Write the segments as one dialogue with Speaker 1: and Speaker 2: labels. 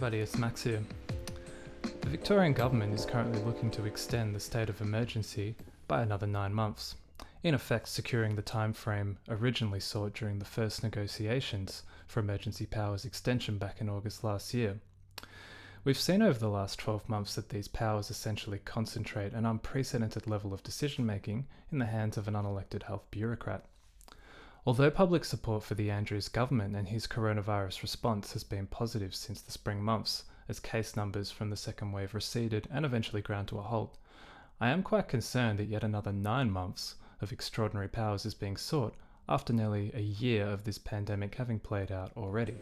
Speaker 1: everybody, it's Max here. The Victorian Government is currently looking to extend the state of emergency by another 9 months, in effect securing the time frame originally sought during the first negotiations for emergency powers extension back in August last year. We've seen over the last 12 months that these powers essentially concentrate an unprecedented level of decision making in the hands of an unelected health bureaucrat. Although public support for the Andrews government and his coronavirus response has been positive since the spring months, as case numbers from the second wave receded and eventually ground to a halt, I am quite concerned that yet another 9 months of extraordinary powers is being sought after nearly a year of this pandemic having played out already.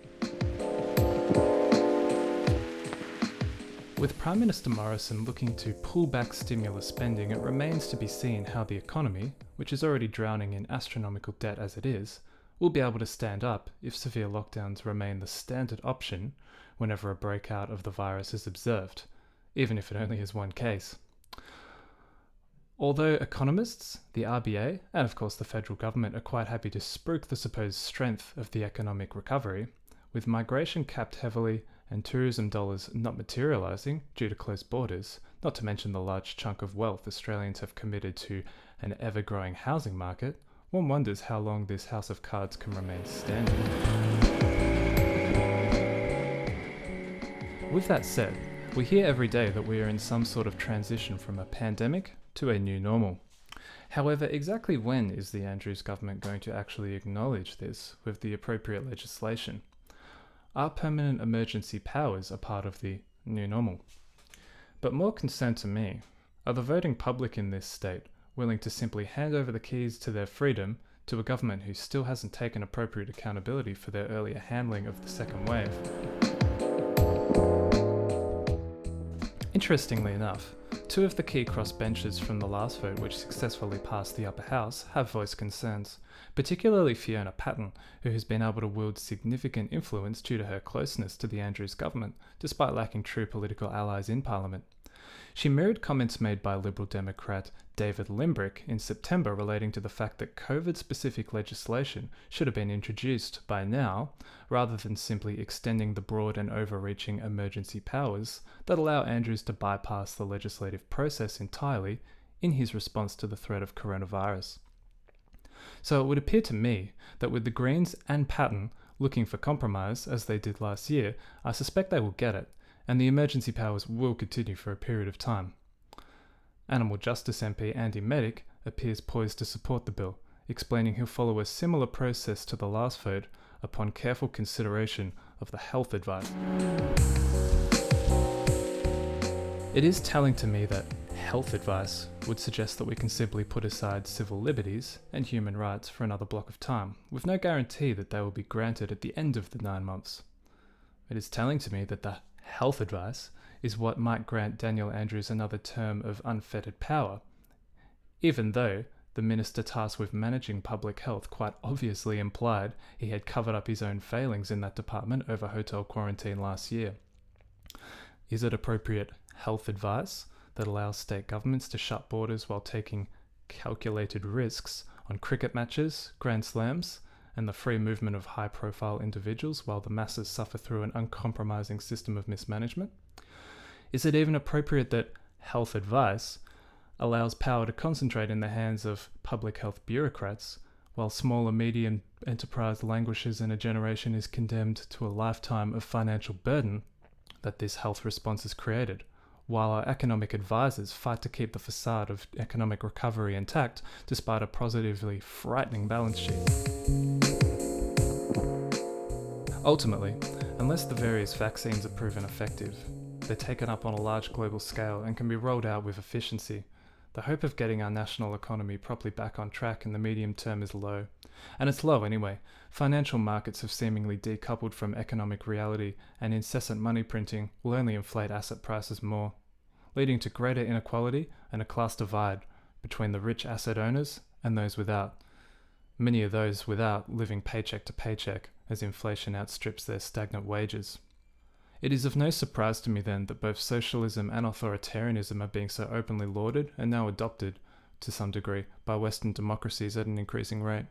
Speaker 1: With Prime Minister Morrison looking to pull back stimulus spending, it remains to be seen how the economy, which is already drowning in astronomical debt as it is, will be able to stand up if severe lockdowns remain the standard option whenever a breakout of the virus is observed, even if it only is one case. Although economists, the RBA, and of course the federal government are quite happy to spruik the supposed strength of the economic recovery, with migration capped heavily and tourism dollars not materialising due to closed borders, not to mention the large chunk of wealth Australians have committed to an ever-growing housing market, one wonders how long this house of cards can remain standing. With that said, we hear every day that we are in some sort of transition from a pandemic to a new normal. However, exactly when is the Andrews government going to actually acknowledge this with the appropriate legislation? Are permanent emergency powers a part of the new normal? But more concern to me, are the voting public in this state willing to simply hand over the keys to their freedom to a government who still hasn't taken appropriate accountability for their earlier handling of the second wave? Interestingly enough, 2 of the key crossbenchers from the last vote which successfully passed the upper house have voiced concerns, particularly Fiona Patten, who has been able to wield significant influence due to her closeness to the Andrews government, despite lacking true political allies in Parliament. She mirrored comments made by Liberal Democrat David Limbrick in September relating to the fact that COVID-specific legislation should have been introduced by now, rather than simply extending the broad and overreaching emergency powers that allow Andrews to bypass the legislative process entirely in his response to the threat of coronavirus. So it would appear to me that with the Greens and Patten looking for compromise, as they did last year, I suspect they will get it, and the emergency powers will continue for a period of time. Animal Justice MP Andy Medic appears poised to support the bill, explaining he'll follow a similar process to the last vote upon careful consideration of the health advice. It is telling to me that health advice would suggest that we can simply put aside civil liberties and human rights for another block of time, with no guarantee that they will be granted at the end of the 9 months. It is telling to me that the health advice is what might grant Daniel Andrews another term of unfettered power, even though the minister tasked with managing public health quite obviously implied he had covered up his own failings in that department over hotel quarantine last year. Is it appropriate health advice that allows state governments to shut borders while taking calculated risks on cricket matches, Grand Slams, and the free movement of high-profile individuals while the masses suffer through an uncompromising system of mismanagement? Is it even appropriate that health advice allows power to concentrate in the hands of public health bureaucrats while small and medium enterprise languishes and a generation is condemned to a lifetime of financial burden that this health response has created, while our economic advisors fight to keep the facade of economic recovery intact despite a positively frightening balance sheet? Ultimately, unless the various vaccines are proven effective, they're taken up on a large global scale and can be rolled out with efficiency, the hope of getting our national economy properly back on track in the medium term is low. And it's low anyway. Financial markets have seemingly decoupled from economic reality, and incessant money printing will only inflate asset prices more, leading to greater inequality and a class divide between the rich asset owners and those without. Many of those without living paycheck to paycheck as inflation outstrips their stagnant wages. It is of no surprise to me then that both socialism and authoritarianism are being so openly lauded and now adopted, to some degree, by Western democracies at an increasing rate.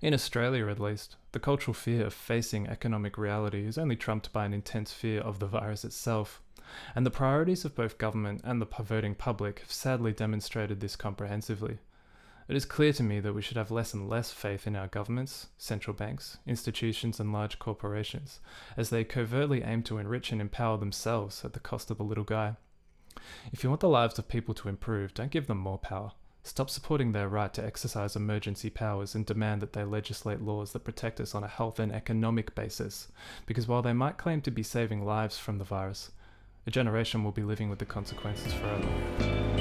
Speaker 1: In Australia, at least, the cultural fear of facing economic reality is only trumped by an intense fear of the virus itself, and the priorities of both government and the voting public have sadly demonstrated this comprehensively. It is clear to me that we should have less and less faith in our governments, central banks, institutions, and large corporations, as they covertly aim to enrich and empower themselves at the cost of the little guy. If you want the lives of people to improve, don't give them more power. Stop supporting their right to exercise emergency powers and demand that they legislate laws that protect us on a health and economic basis, because while they might claim to be saving lives from the virus, a generation will be living with the consequences forever.